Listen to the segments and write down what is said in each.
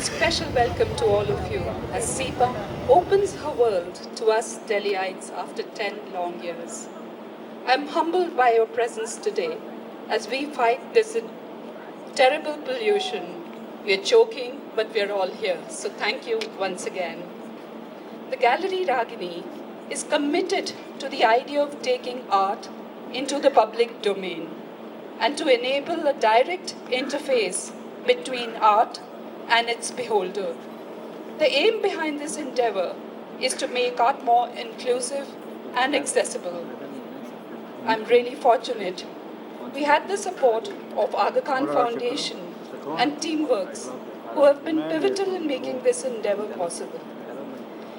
special welcome to all of you as Seema opens her world to us Delhiites after 10 long years. I'm humbled by your presence today as we fight this terrible pollution. We're choking, but we're all here. So thank you once again. The Gallery Ragini is committed to the idea of taking art into the public domain and to enable a direct interface between art and its beholder. The aim behind this endeavor is to make art more inclusive and accessible. I'm really fortunate. We had the support of Aga Khan Foundation and Teamworks, who have been pivotal in making this endeavor possible.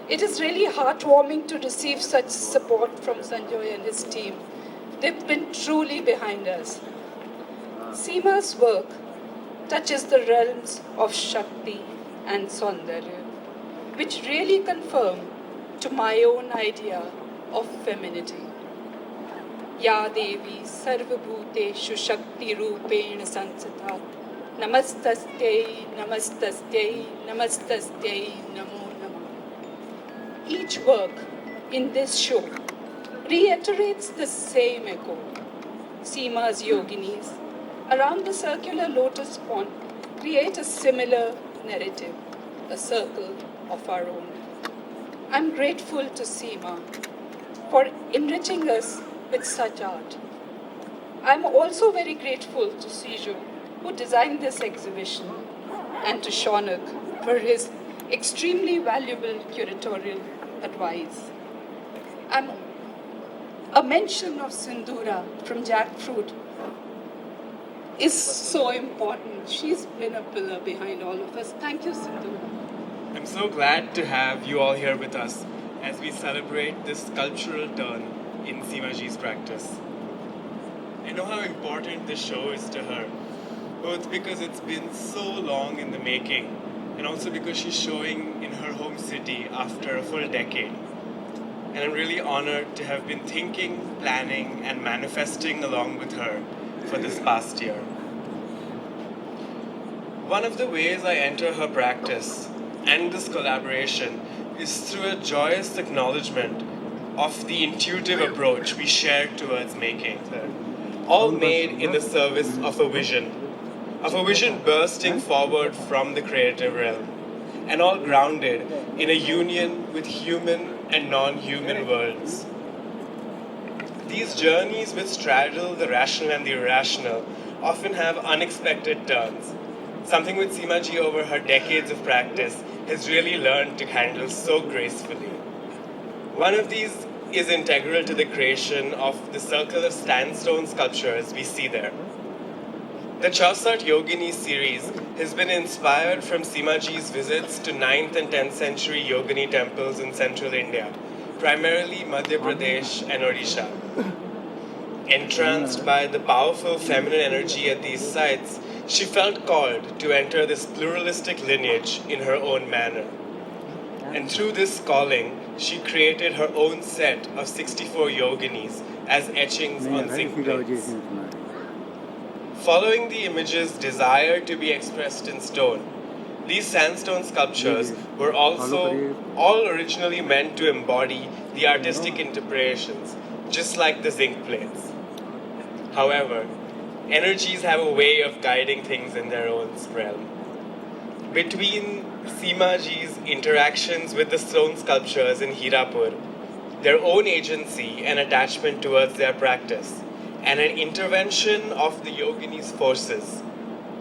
It is really heartwarming to receive such support from Sanjoy and his team. They've been truly behind us. Seema's work touches the realms of Shakti and Saundarya, which really confirm to my own idea of femininity. Ya Devi Sarvabhuteshu Shakti Rupena Sansata Namastastyai Namastastyai Namastastyai Namo Namah. Each work in this show reiterates the same echo. Seema's Yoginis around the circular lotus pond create a similar narrative, a circle of our own. I'm grateful to Seema for enriching us with such art. I'm also very grateful to Sijo, who designed this exhibition, and to Shaunak for his extremely valuable curatorial advice. A mention of Sindura from Jackfruit is so important. She's been a pillar behind all of us. Thank you, Sindhu. I'm so glad to have you all here with us as we celebrate this cultural turn in Seemaji's practice. I know how important this show is to her, both because it's been so long in the making and also because she's showing in her home city after a full decade. And I'm really honored to have been thinking, planning, and manifesting along with her for this past year. One of the ways I enter her practice and this collaboration is through a joyous acknowledgement of the intuitive approach we share towards making, all made in the service of a vision bursting forward from the creative realm, and all grounded in a union with human and non-human worlds. These journeys which straddle the rational and the irrational often have unexpected turns, something which Seemaji over her decades of practice has really learned to handle so gracefully. One of these is integral to the creation of the circle of sandstone sculptures we see there. The Chaussat Yogini series has been inspired from Seemaji's visits to 9th and 10th century Yogini temples in central India, primarily Madhya Pradesh and Orissa. Entranced by the powerful feminine energy at these sites, she felt called to enter this pluralistic lineage in her own manner. And through this calling, she created her own set of 64 Yoginis as etchings on zinc plates. Following the image's desire to be expressed in stone, these sandstone sculptures were also all originally meant to embody the artistic interpretations, just like the zinc plates. However, energies have a way of guiding things in their own realm. Between Seemaji's interactions with the stone sculptures in Hirapur, their own agency and attachment towards their practice, and an intervention of the Yogini's forces,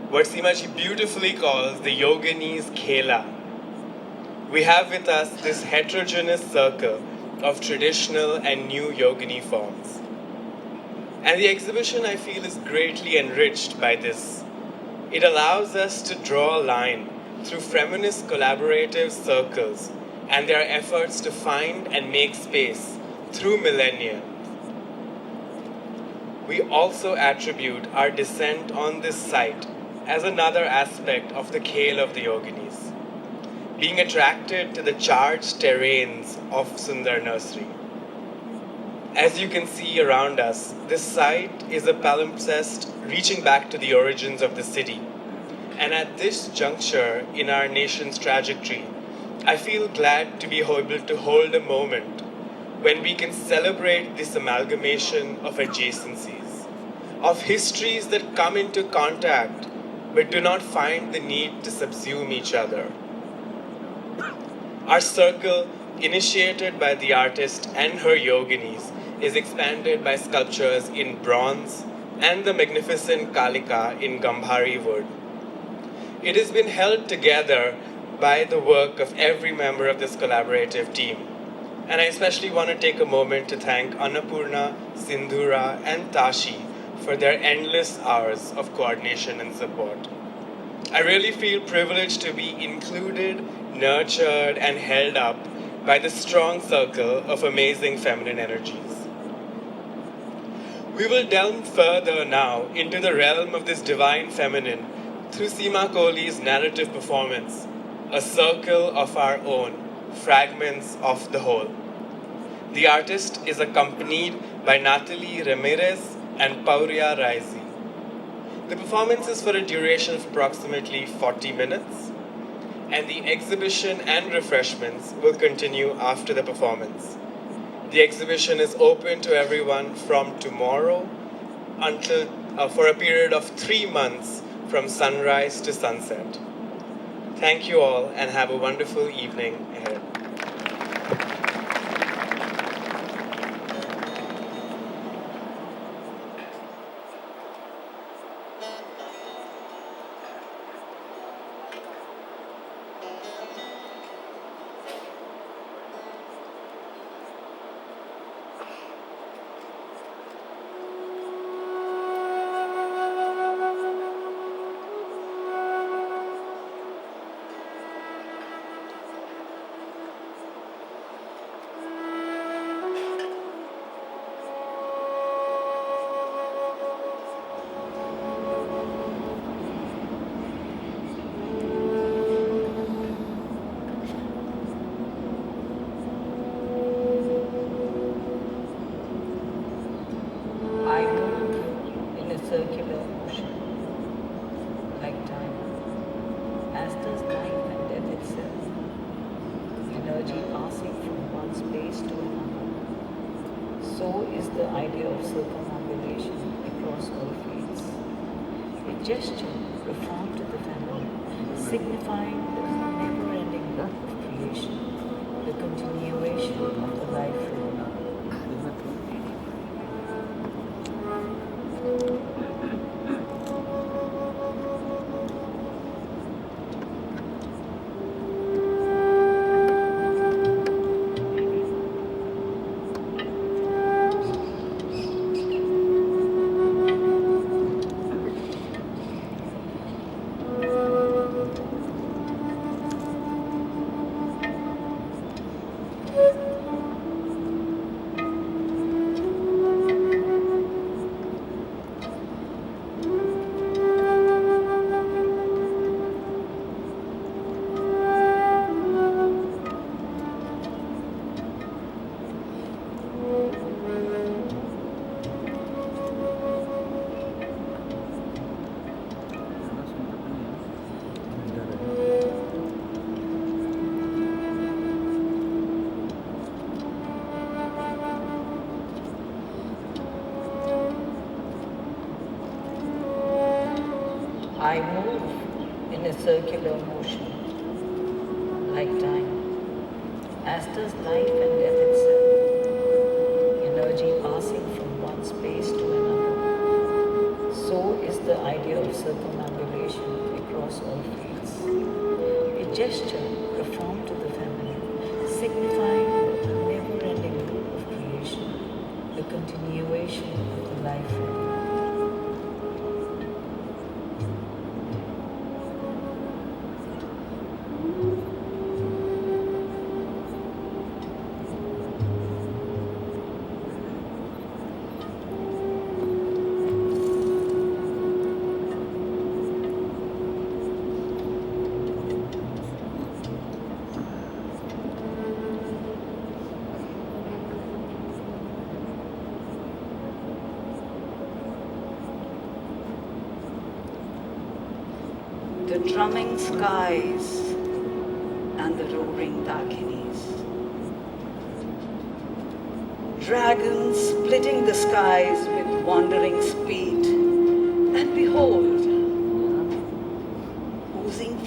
what Seemaji beautifully calls the Yogini's khela, we have with us this heterogeneous circle of traditional and new Yogini forms. And the exhibition, I feel, is greatly enriched by this. It allows us to draw a line through feminist collaborative circles and their efforts to find and make space through millennia. We also attribute our descent on this site as another aspect of the khel of the Yoginis, being attracted to the charged terrains of Sunder Nursery. As you can see around us, this site is a palimpsest reaching back to the origins of the city And at this juncture in our nation's trajectory, I feel glad to be able to hold a moment when we can celebrate this amalgamation of adjacencies, of histories that come into contact but do not find the need to subsume each other. Our circle, initiated by the artist and her yoginis, is expanded by sculptures in bronze and the magnificent Kalika in Gambhari wood. It has been held together by the work of every member of this collaborative team. And I especially want to take a moment to thank Annapurna, Sindhura, and Tashi for their endless hours of coordination and support. I really feel privileged to be included, nurtured, and held up by the strong circle of amazing feminine energies. We will delve further now into the realm of this divine feminine through Seema Kohli's narrative performance, A Circle of Our Own, Fragments of the Whole. The artist is accompanied by Natalie Ramirez and Pauria Raisi. The performance is for a duration of approximately 40 minutes, and the exhibition and refreshments will continue after the performance. The exhibition is open to everyone from tomorrow until for a period of 3 months from sunrise to sunset. Thank you all and have a wonderful evening ahead. I move in a circular motion, like time, as does life and death itself, energy passing from one space to another. So is the idea of circumambulation across all fields. A gesture profound to the family, signifying the never-ending work of creation, the continuation of the life flow. I move in a circular motion, like time, as does life and death itself, energy passing from one space to another. So is the idea of circumambulation across all fields. A gesture profound to the feminine, signifying the never-ending loop of creation, the continuation of the life rhythm. the drumming skies and the roaring Dakinis. Dragons splitting the skies with wandering speed, and behold, oozing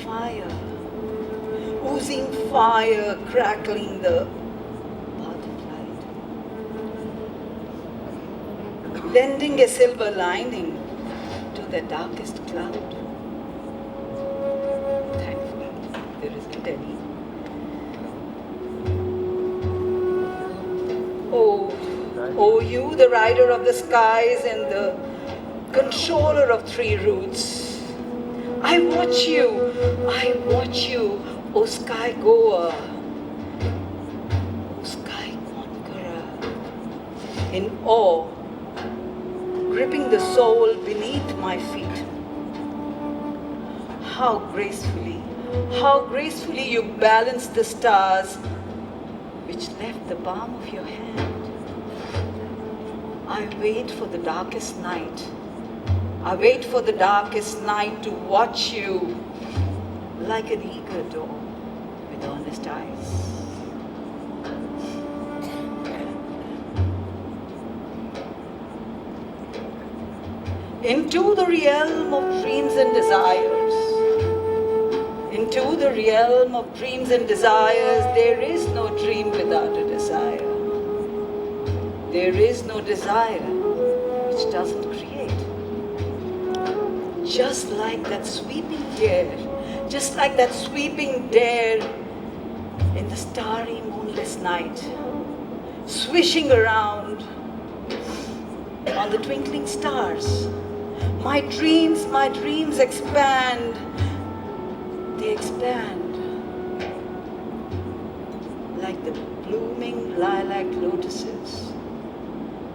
fire, crackling the path of light, lending a silver lining to the darkest cloud. Thankfully, there isn't any. Oh, you, the rider of the skies and the controller of three roots. I watch you, O sky goer, O sky conqueror, in awe, gripping the soul beneath my feet. How gracefully you balance the stars which left the palm of your hand. I wait for the darkest night. I wait for the darkest night to watch you like an eager dog with honest eyes. Into the realm of dreams and desires. Into the realm of dreams and desires, there is no dream without a desire. There is no desire which doesn't create. Just like that sweeping dare in the starry moonless night, swishing around on the twinkling stars. My dreams expand. They expand like the blooming lilac lotuses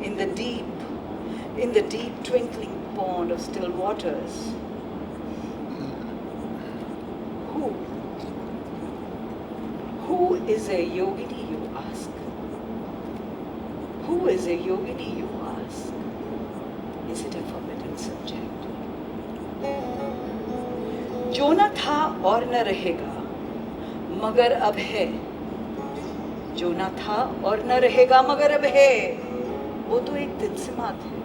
in the deep twinkling pond of still waters. Who is a yogini, you ask? Who is a yogini, you ask? Is it a forbidden subject? जो न था और न रहेगा, मगर अब है. जो न था और न रहेगा, मगर अब है. वो तो एक तिलस्मात है.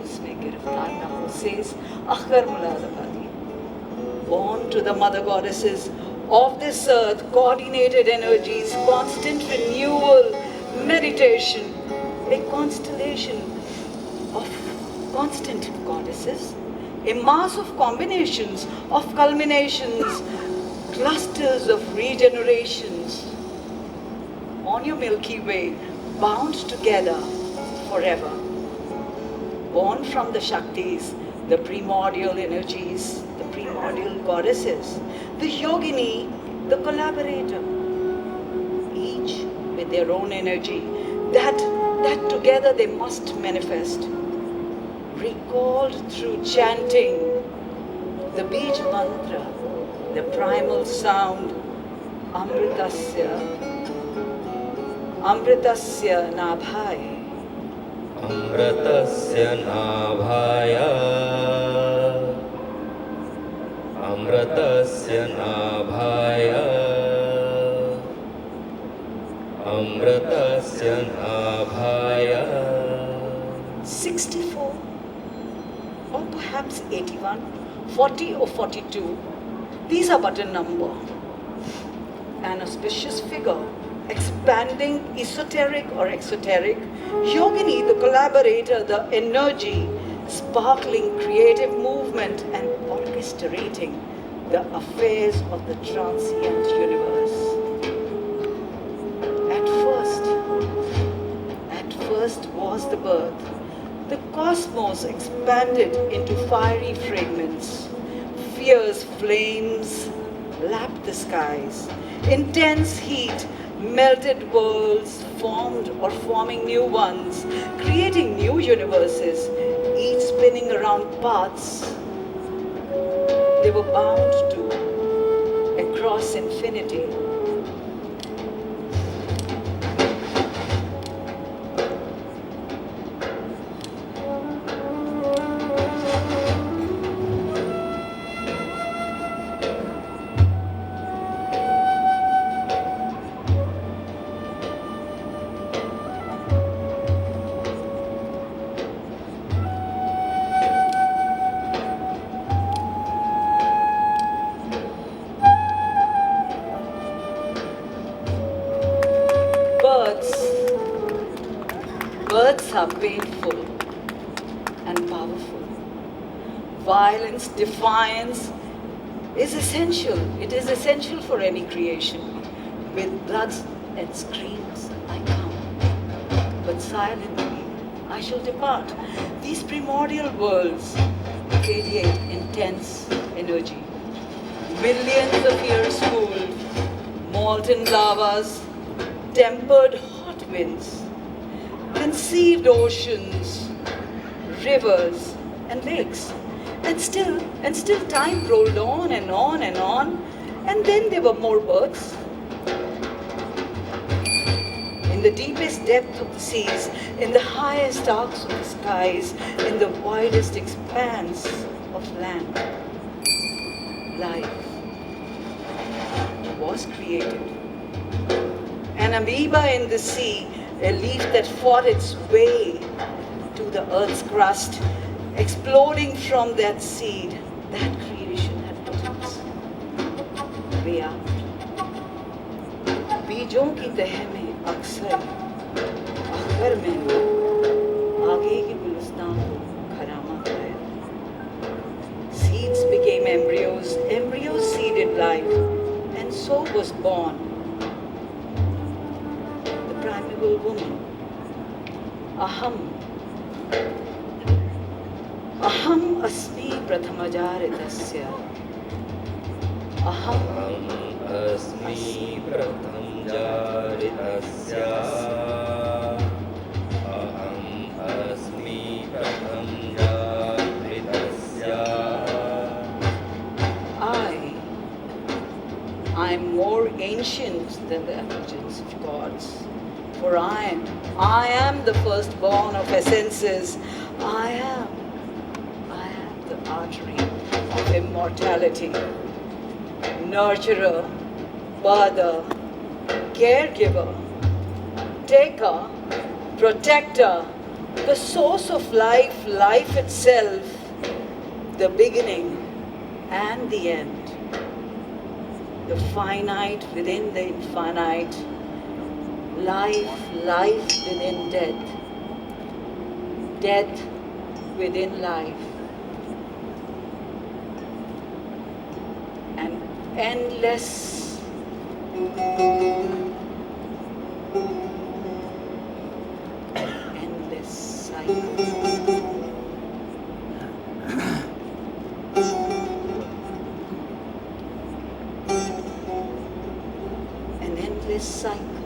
उसमें गिरफ्तार न हो सेज अखर मुलाज़बादी. Born to the mother goddesses of this earth, coordinated energies, constant renewal, meditation, a constellation of constant goddesses, a mass of combinations, of culminations, clusters of regenerations on your Milky Way, bound together forever. Born from the Shaktis, the primordial energies, the primordial goddesses, the Yogini, the collaborator, each with their own energy, that together they must manifest. Recalled through chanting the Bij mantra, the primal sound, Amritasya Nabhaya. Amritasya Nabhaya. Amritasya Nabhaya. Amritasya Nabhaya. 64, or perhaps 81, 40 or 42, these are but a number. An auspicious figure, expanding esoteric or exoteric, Yogini, the collaborator, the energy, sparkling creative movement and orchestrating the affairs of the transient universe. At first was the birth. The cosmos expanded into fiery fragments. Fierce flames lapped the skies. Intense heat melted worlds, formed or forming new ones, creating new universes, each spinning around paths they were bound to across infinity. powerful. Violence, defiance is essential. It is essential for any creation. With bloods and screams, I come. But silently, I shall depart. These primordial worlds radiate intense energy. Millions of years cooled, molten lavas, tempered hot winds, conceived oceans, rivers, and lakes. And still time rolled on and on and on, and then there were more births. In the deepest depth of the seas, in the highest arcs of the skies, in the widest expanse of land, life was created. An amoeba in the sea, a leaf that fought its way to the earth's crust, exploding from that seed, that creation had put its way out. बीजों की तह में अक्सर आखिर में आगे के गुलिस्तान को खरामा पाया. Seeds became embryos, embryos seeded life, and so was born the primeval woman. अहम अस्मि प्रथमजारितस्य. अहम् अस्मि प्रथम जारितस्य. अहम् अस्मि प्रथम जारितस्य. I am more ancient than the effulgence of gods, for I am the firstborn of essences. I am the artery of immortality, nurturer, birther, caregiver, taker, protector, the source of life, life itself, the beginning and the end, the finite within the infinite, life, life within death, death within life, an endless cycle. An endless cycle.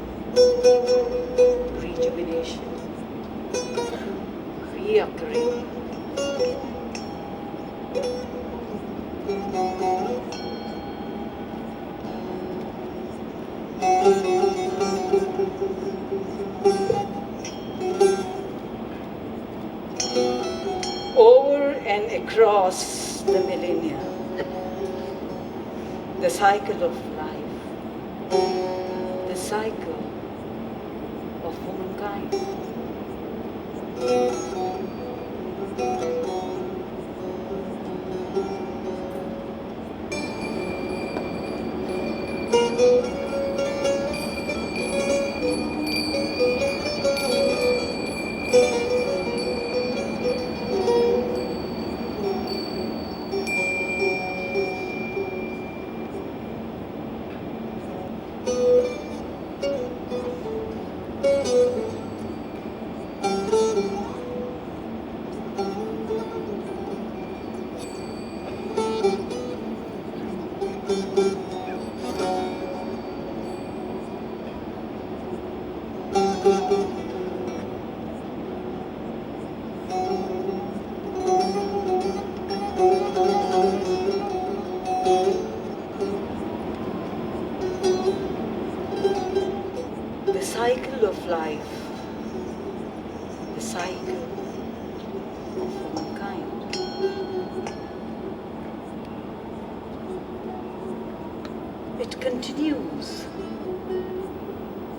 Rejuvenation. Reoccurring. Over and across the millennia, the cycle of life, the cycle of womankind. The cycle of life, the cycle of womankind. It continues,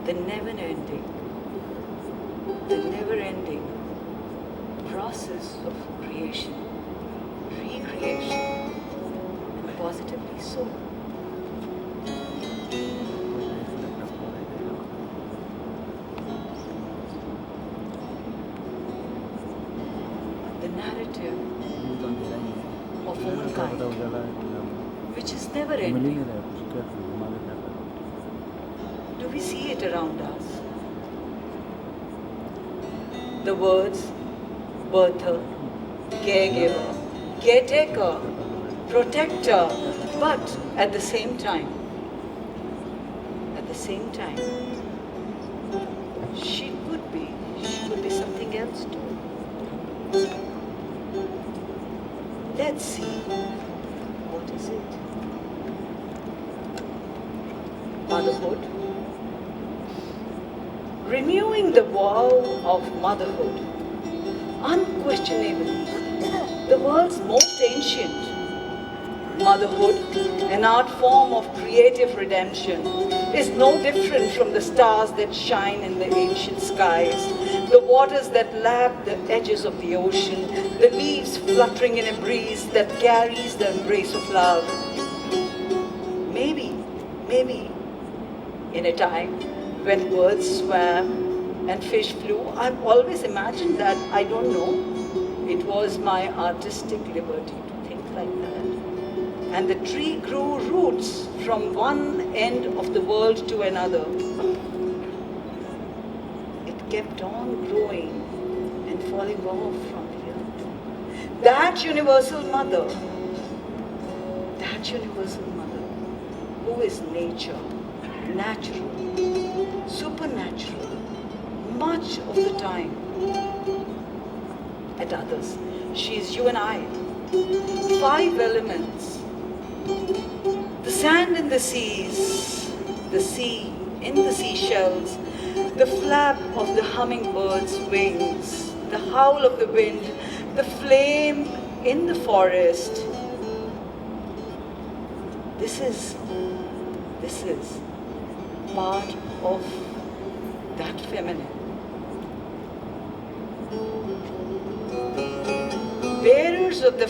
the never-ending process of creation, recreation, and positively so. The narrative of womankind, which is never ending. Do we see it around us? The words birther, caregiver, caretaker, protector, but at the same time, she could be something else too. Let's see, what is it? Motherhood. Renewing the vow of motherhood. Unquestionably, the world's most ancient. Motherhood, an art form of creative redemption, is no different from the stars that shine in the ancient skies, the waters that lap the edges of the ocean, the leaves fluttering in a breeze that carries the embrace of love. Maybe, in a time when birds swam and fish flew, I've always imagined that, I don't know, it was my artistic liberty to think like that. And the tree grew roots from one end of the world to another. It kept on growing and falling off from here. That universal mother, who is nature, natural, supernatural, much of the time. At others, she is you and I. 5 elements. The sand in the seas, the sea in the seashells, the flap of the hummingbird's wings, the howl of the wind, the flame in the forest. This is part of that feminine. Bearers of the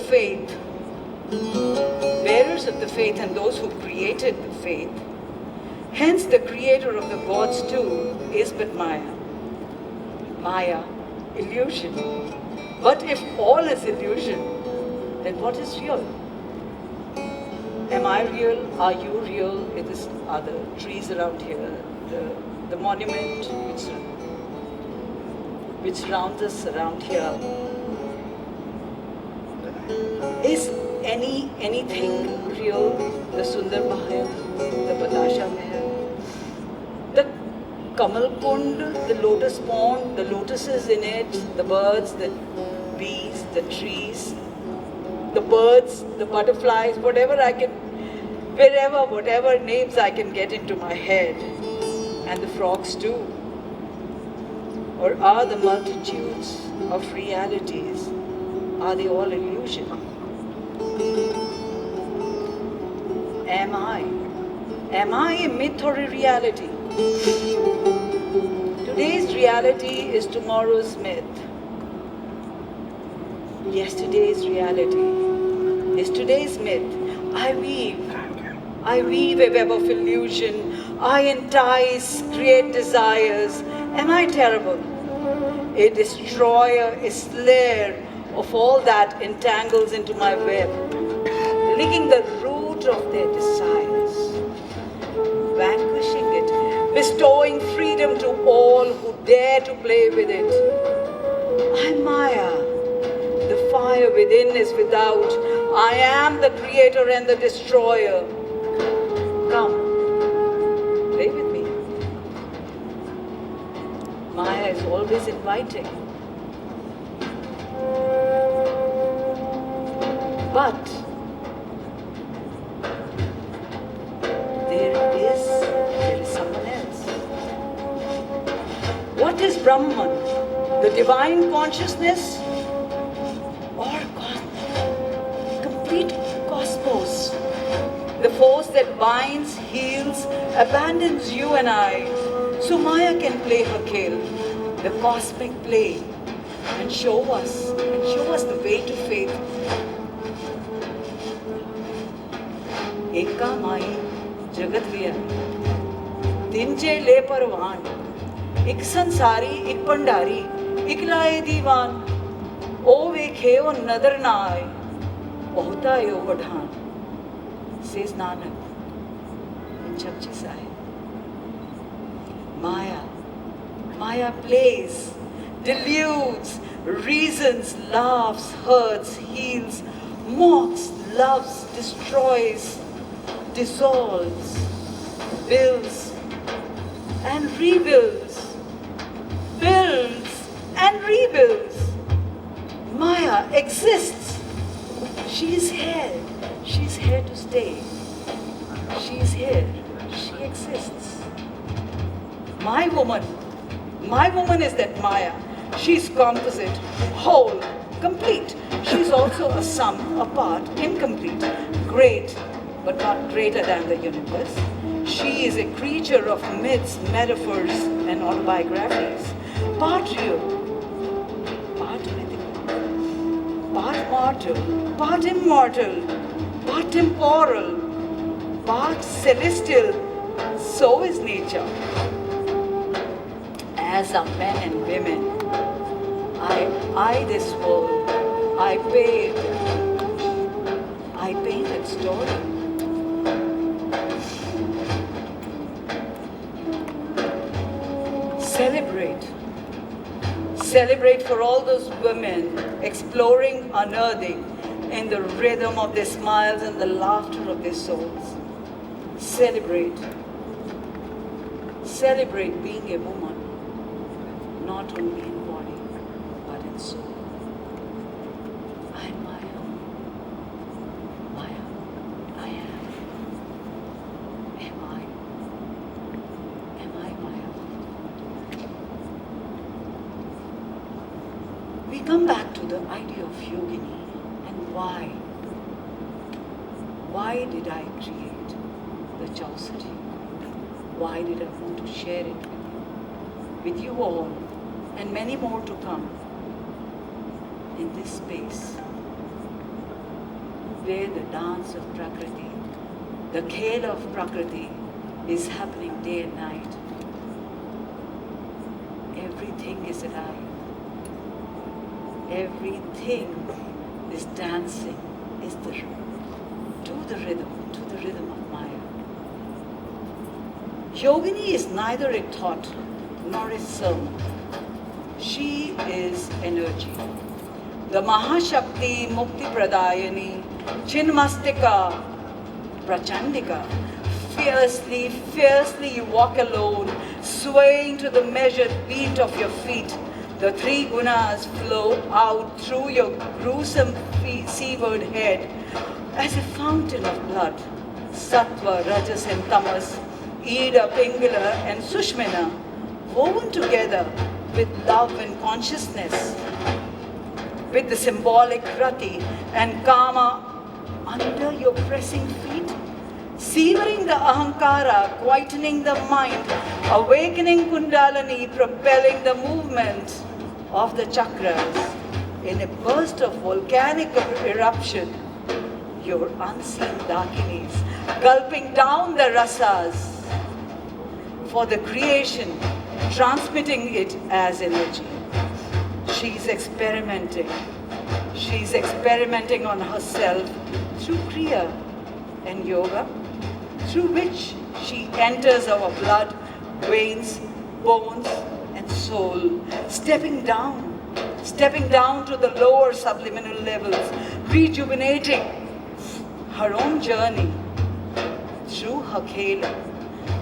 faith and those who created the faith, hence the creator of the gods too, is but Maya. Maya, illusion. But if all is illusion, then what is real? Am I real? Are you real? Are the trees around here, the monument which surrounds us around here? Is anything real? The Sunder Mahal, the Batasha Mahal, the Kamal Kund, the lotus pond, the lotuses in it, the birds, the bees, the trees, the birds, the butterflies, whatever names I can get into my head, and the frogs too. Or are the multitudes of realities, are they all illusion? Am I a myth or a reality? Today's reality is tomorrow's myth. Yesterday's reality is today's myth. I weave a web of illusion. I entice, create desires. Am I terrible? A destroyer, a slayer of all that entangles into my web, licking the root of their desires, vanquishing it, bestowing freedom to all who dare to play with it. I'm Maya. The fire within is without. I am the creator and the destroyer. Come, play with me. Maya is always inviting. But there is someone else. What is Brahman? The divine consciousness or complete cosmos? The force that binds, heals, abandons you and I, so Maya can play her kill, the cosmic play, and show us the way to faith. Eka Mai Jagat Viya, Dinje Le Parwan, Ik Sansari, Ik Pandari, Ik Laye Diwan, O Vekhi Keo Nadarnai, Bahutta Yovadhan, says Nanak in Chapchi Sahib. Maya plays, deludes, reasons, laughs, hurts, heals, mocks, loves, destroys, dissolves, builds and rebuilds, builds and rebuilds. Maya exists. She is here. She's here to stay. She's here. She exists. My woman is that Maya. She's composite, whole, complete. She's also a sum, a part, incomplete, great, but not greater than the universe. She is a creature of myths, metaphors, and autobiographies. Part real, part mythical, part mortal, part immortal, part temporal, part celestial. So is nature. As are men and women. I this world, I paint its story. Celebrate for all those women exploring, unearthing in the rhythm of their smiles and the laughter of their souls. Celebrate being a woman, not only in body, but in soul. I'm Maya. I am. Am I Maya? We come back to the idea of Yogini and why. Why did I create the Chaucity? Why did I want to share it with you all, and many more to come in this space where the dance of Prakriti, the khel of Prakriti is happening day and night. Everything is alive. Everything is dancing, is to the rhythm of Maya. Yogini is neither a thought nor a sermon. She is energy. The Mahashakti Mukti Pradayani Chinmastika Prachandika. Fiercely you walk alone, swaying to the measured beat of your feet. The three gunas flow out through your gruesome seaward head as a fountain of blood. Sattva, Rajas and Tamas, Ida, Pingala and Sushmina, woven together with love and consciousness, with the symbolic Rati and Kama under your pressing feet, severing the Ahankara, quietening the mind, awakening Kundalini, propelling the movement of the chakras. In a burst of volcanic eruption, your unseen Dakinis, gulping down the rasas for the creation, transmitting it as energy. She's experimenting on herself through Kriya and Yoga, through which she enters our blood, veins, bones, and soul, stepping down to the lower subliminal levels, rejuvenating her own journey through her khela,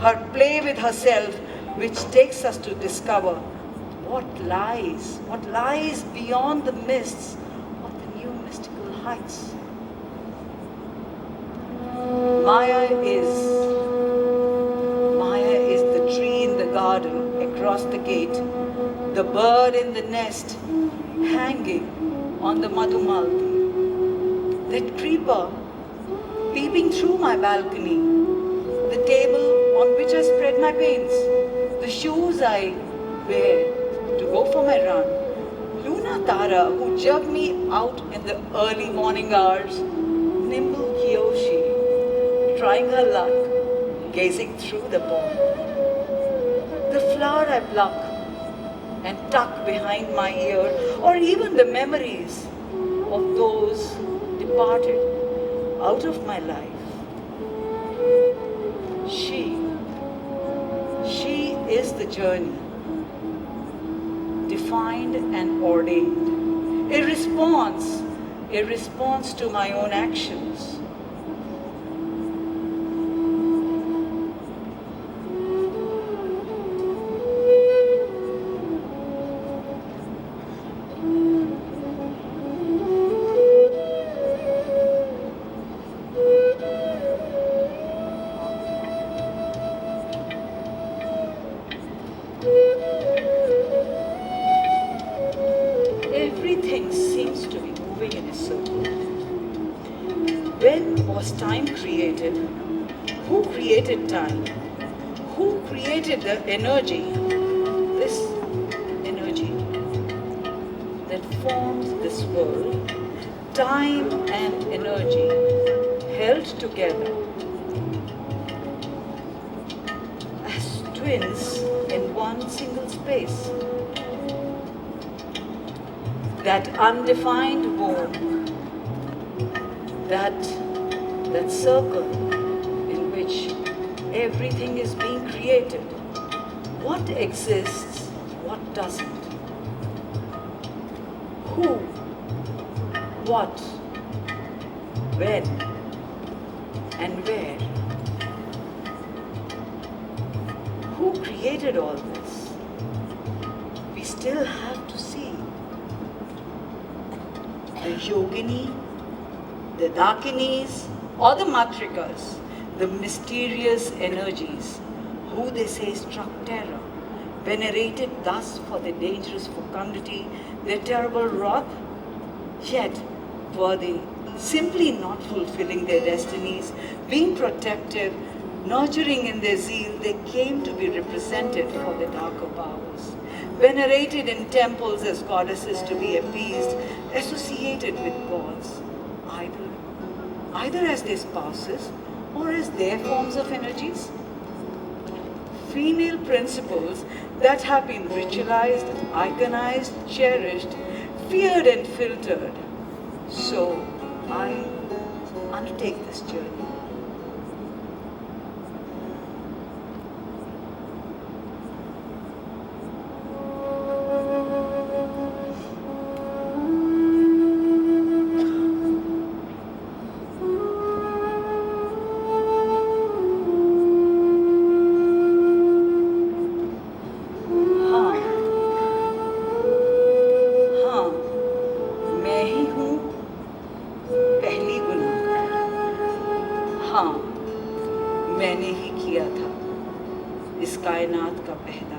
her play with herself, which takes us to discover what lies beyond the mists of the new mystical heights. Maya is the tree in the garden across the gate, the bird in the nest hanging on the Madhumalti, that creeper peeping through my balcony, the table on which I spread my paints, the shoes I wear to go for my run, Luna Tara who jerked me out in the early morning hours, nimble Kiyoshi, trying her luck, gazing through the pond, the flower I pluck and tuck behind my ear, or even the memories of those departed out of my life. She is the journey, defined and ordained, a response to my own actions. Everything seems to be moving in a circle. When was time created? Who created time? Who created the energy? This energy that forms this world, time and energy held together as twins in one single space. That undefined womb, that circle in which everything is being created. What exists, what doesn't? Who, what, when, and where? Who created all this? We still have to see. The Yogini, the Dakinis, or the Matrikas, the mysterious energies, who they say struck terror, venerated thus for their dangerous fecundity, their terrible wrath, yet were they simply not fulfilling their destinies, being protective, nurturing in their zeal, they came to be represented for the darker powers, venerated in temples as goddesses to be appeased, associated with gods, either as their spouses or as their forms of energies. Female principles that have been ritualized, iconized, cherished, feared and filtered. So I undertake this journey. मैंने ही किया था इस कायनात का पहला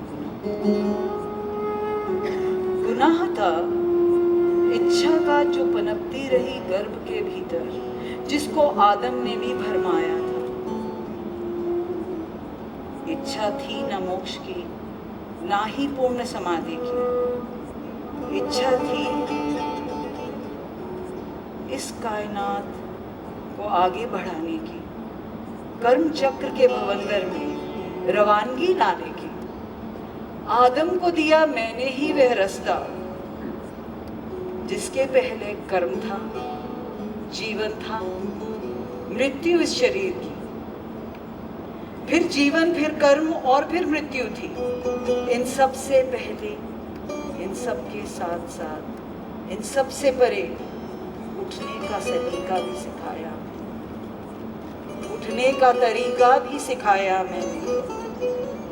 गुनाह था इच्छा का जो पनपती रही गर्भ के भीतर, जिसको आदम ने भी भरमाया था। इच्छा थी न मोक्ष की, ना ही पूर्ण समाधि की। इच्छा थी इस कायनात को आगे बढ़ाने की, कर्म चक्र के भवंदर में रवानगी लाने की। आदम को दिया मैंने ही वह रास्ता, जिसके पहले कर्म था, जीवन था, मृत्यु इस शरीर की, फिर जीवन, फिर कर्म और फिर मृत्यु थी। इन सब से पहले, इन सब के साथ साथ, इन सब से परे उठने का सलीका भी सिखाया, उठने का तरीका भी सिखाया मैंने।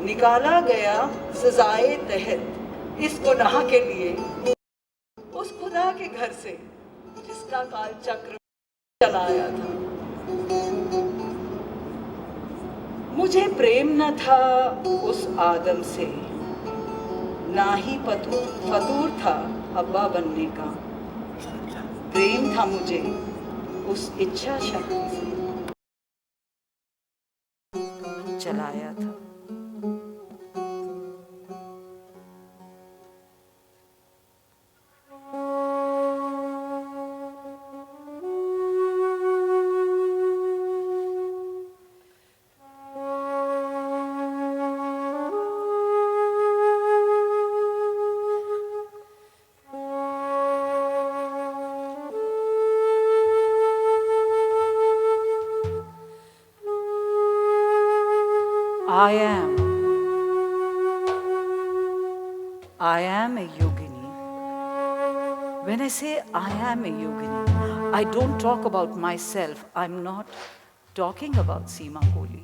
निकाला गया सजाए तहत इस गुनाह के लिए, उस खुदा के घर से जिसका काल चक्र चलाया था। मुझे प्रेम न था उस आदम से, ना ही फतूर था अब्बा बनने का। प्रेम था मुझे उस इच्छा शक्ति से चलाया था। I am a yogini. When I say I am a yogini, I don't talk about myself. I'm not talking about Seema Kohli.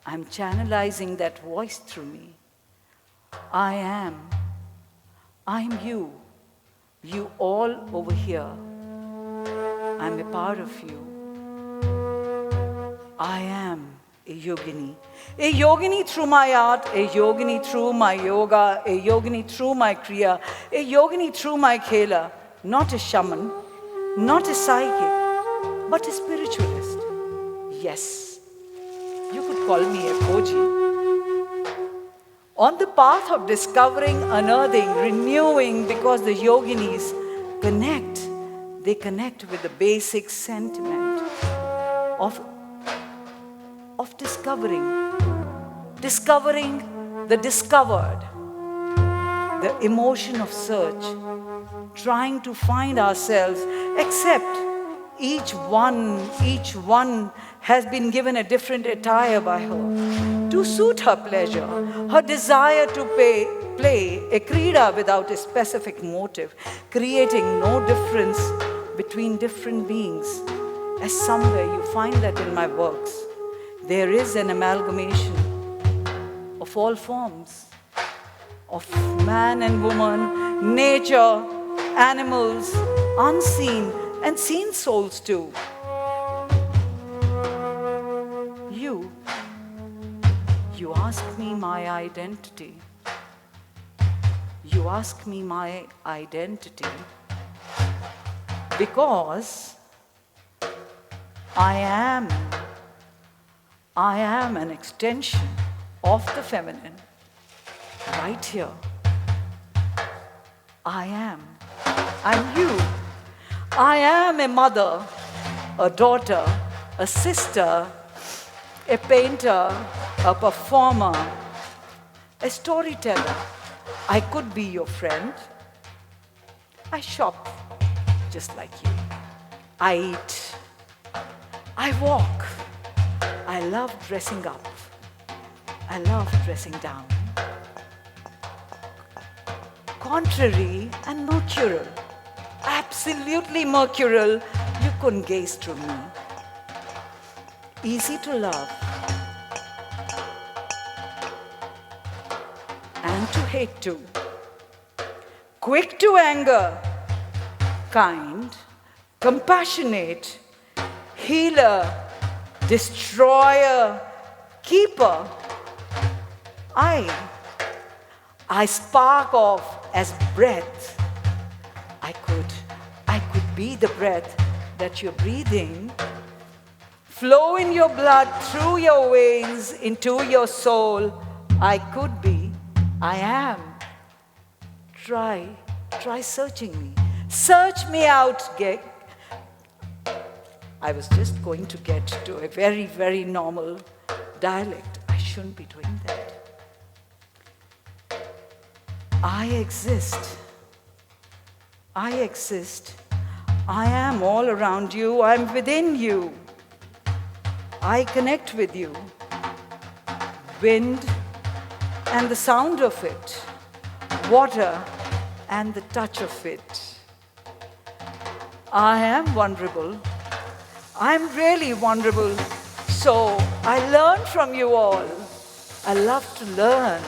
I'm channelizing that voice through me. I'm you. You all over here. I'm a part of you. I am a yogini. A yogini through my art, a yogini through my yoga, a yogini through my kriya, a yogini through my khela. Not a shaman, not a psychic, but a spiritualist. Yes, you could call me a koji. On the path of discovering, unearthing, renewing, because the yoginis connect. They connect with the basic sentiment of discovering the discovered, the emotion of search, trying to find ourselves, except each one has been given a different attire by her to suit her pleasure, her desire to play a krida without a specific motive, creating no difference between different beings. As somewhere you find that in my works, there is an amalgamation of all forms, of man and woman, nature, animals, unseen and seen souls too. You ask me my identity. You ask me my identity because I am an extension of the feminine right here. I'm you. I am a mother, a daughter, a sister, a painter, a performer, a storyteller. I could be your friend. I shop just like you. I eat. I walk. I love dressing up. I love dressing down. Contrary and mercurial. Absolutely mercurial. You couldn't gaze through me. Easy to love. And to hate too. Quick to anger. Kind. Compassionate. Healer. Destroyer. Keeper. I spark off as breath. I could be the breath that you're breathing. Flow in your blood, through your veins, into your soul. I could be. I am. Try searching me. Search me out. I was just going to get to a very, very normal dialect. I shouldn't be doing that. I exist. I exist. I am all around you. I'm within you. I connect with you. Wind and the sound of it. Water and the touch of it. I am vulnerable. I'm really vulnerable. So I learn from you all. I love to learn.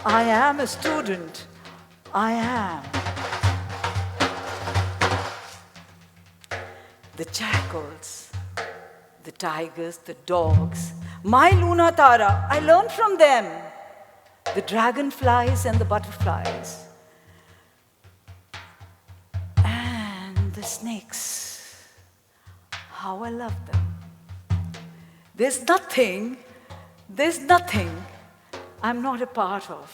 I am a student. I am. The jackals, the tigers, the dogs, my Luna Tara, I learn from them. The dragonflies and the butterflies. And the snakes. How I love them. There's nothing I'm not a part of.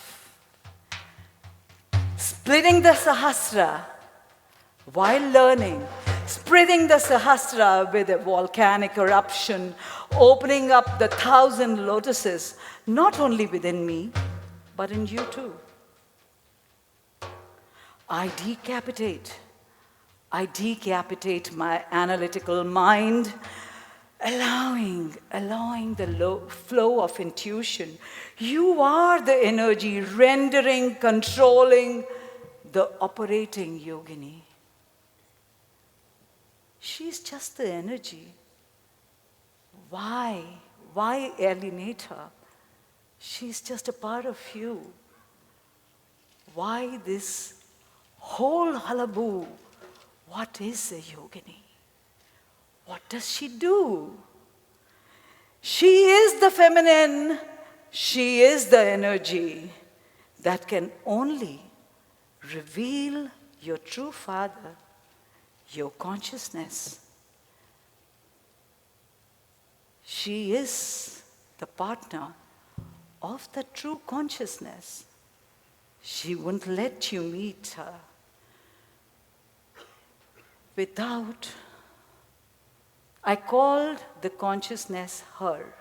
Splitting the Sahasra while learning. Spreading the Sahasra with a volcanic eruption, opening up the 1,000 lotuses, not only within me, but in you too. I decapitate my analytical mind allowing the flow of intuition. You are the energy rendering, controlling, the operating yogini. She's just the energy. Why alienate her? She's just a part of you. Why this whole hullabaloo? What is a yogini? What does she do? She is the feminine. She is the energy that can only reveal your true father, your consciousness. She is the partner of the true consciousness. She won't let you meet her without. I called the consciousness her.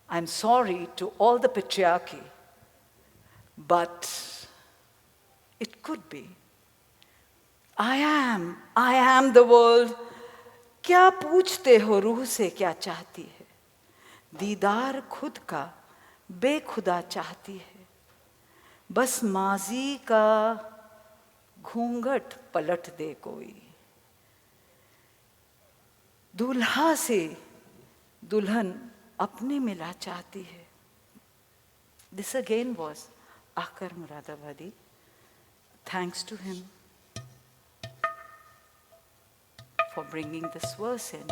I'm sorry to all the patriarchy, but it could be. I am the world. क्या पूछते हो रूह से क्या चाहती है? दीदार खुद का बेखुदा चाहती है. बस माजी का घूंघट पलट दे कोई. दूल्हा से दुल्हन अपने मिला चाहती है. This again was Akar Muradabadi. Thanks to him for bringing this verse in.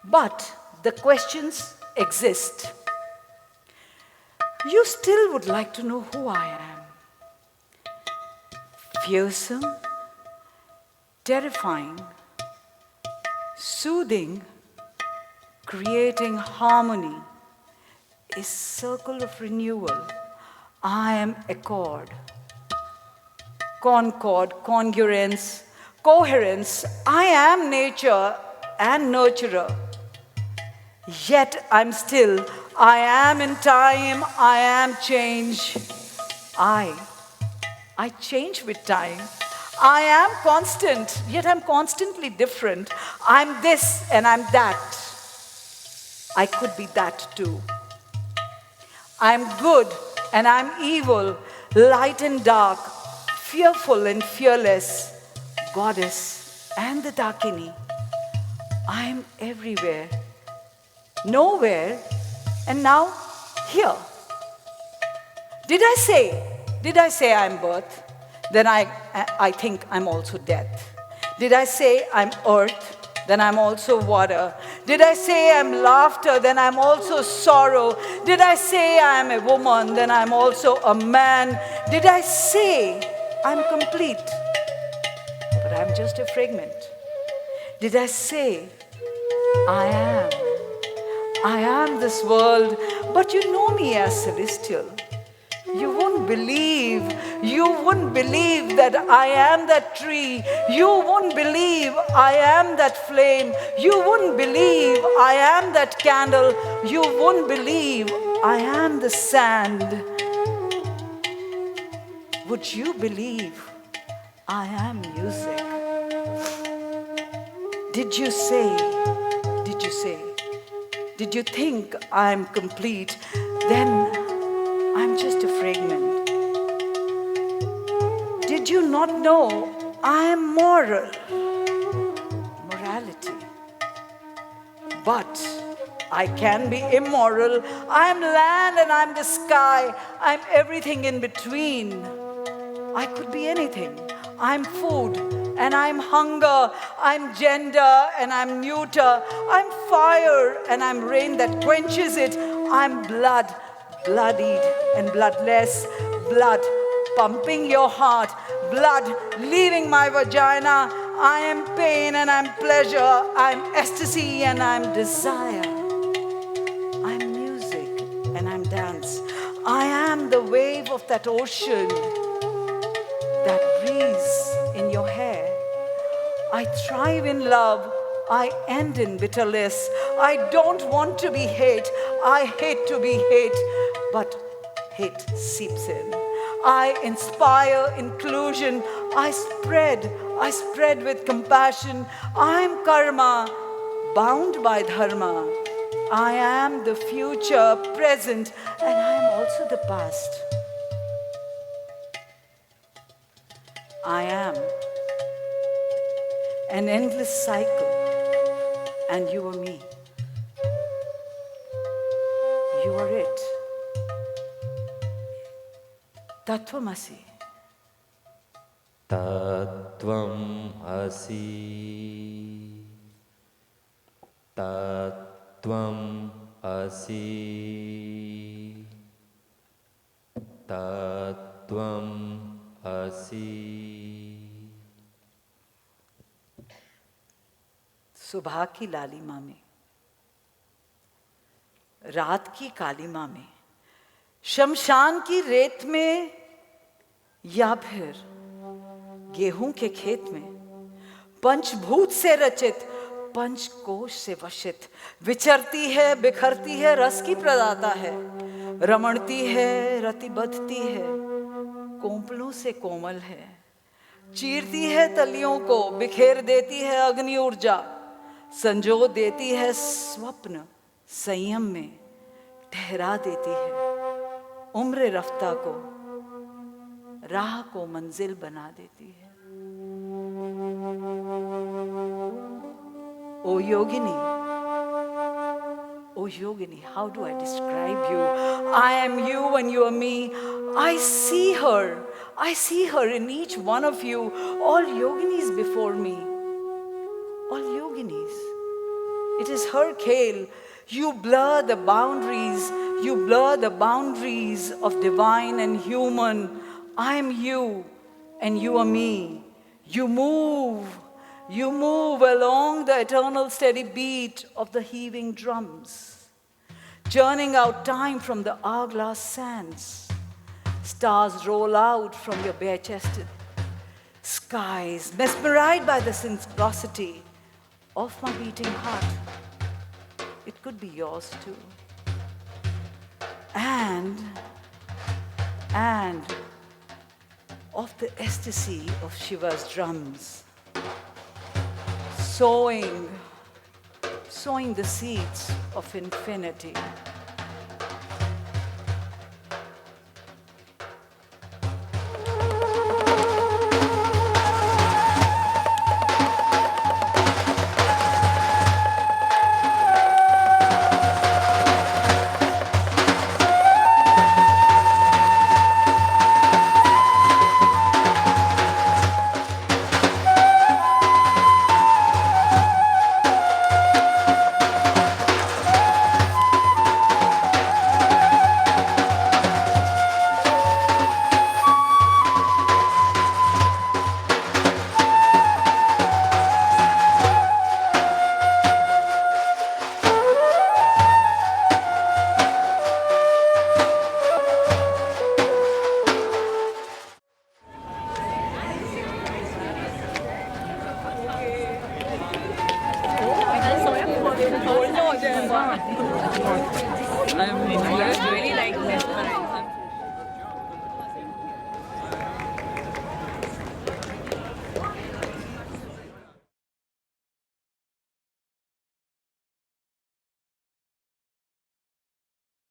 But the questions exist. You still would like to know who I am. Fearsome, terrifying, soothing, creating harmony, a circle of renewal. I am accord, concord, congruence, coherence. I am nature and nurturer. Yet I'm still, I am in time, I am change. I change with time. I am constant, yet I'm constantly different. I'm this and I'm that. I could be that too. I'm good and I'm evil, light and dark, fearful and fearless, goddess and the Dakini. I'm everywhere, nowhere, and now here. Did I say I'm birth? Then I think I'm also death. Did I say I'm earth? Then I'm also water. Did I say I'm laughter? Then I'm also sorrow. Did I say I'm a woman? Then I'm also a man. Did I say I'm complete? But I'm just a fragment. Did I say I am this world? But you know me as celestial. You won't believe that I am that tree. You won't believe I am that flame. You won't believe I am that candle. You won't believe I am the sand. Would you believe I am music? Did you think I'm complete? Then I'm just a fragment. Did you not know I am morality? But I can be immoral. I'm land and I'm the sky. I'm everything in between. I could be anything. I'm food and I'm hunger. I'm gender and I'm neuter. I'm fire and I'm rain that quenches it. I'm blood, bloodied and bloodless. Blood pumping your heart. Blood leaving my vagina. I am pain and I'm pleasure. I'm ecstasy and I'm desire. I'm music and I'm dance. I am the wave of that ocean that breeze in your hair. I thrive in love. I end in bitterness. I don't want to be hate. I hate to be hate. But hate seeps in. I inspire inclusion. I spread with compassion. I'm karma, bound by dharma. I am the future, present, and I am also the past. I am an endless cycle, and you are me. You are it. Tattvamasi. Tattvam asi. Tattvam asi. Tattvam asi. सुबह की लालिमा में, रात की कालिमा में, शमशान की रेत में, या फिर गेहूं के खेत में, पंचभूत से रचित, पंचकोश से वशित, विचरती है, बिखरती है, रस की प्रदाता है, रमणती है, रति बधती है, कोंपलों से कोमल है, चीरती है तलियों को, बिखेर देती है अग्नि ऊर्जा, संजो देती है स्वप्न, संयम में ठहरा देती है, उम्र रफ्ता को, राह को मंजिल बना देती है। O Yogini, how do I describe you? I am you and you are me. I see her in each one of you, all Yoginis before me. All Yoginis. It is her kale. You blur the boundaries of divine and human. I am you and you are me. You move along the eternal steady beat of the heaving drums, churning out time from the hourglass sands. Stars roll out from your bare-chested skies, mesmerized by the synchronicity of my beating heart. It could be yours too. And of the ecstasy of Shiva's drums, sowing the seeds of infinity. I really like this.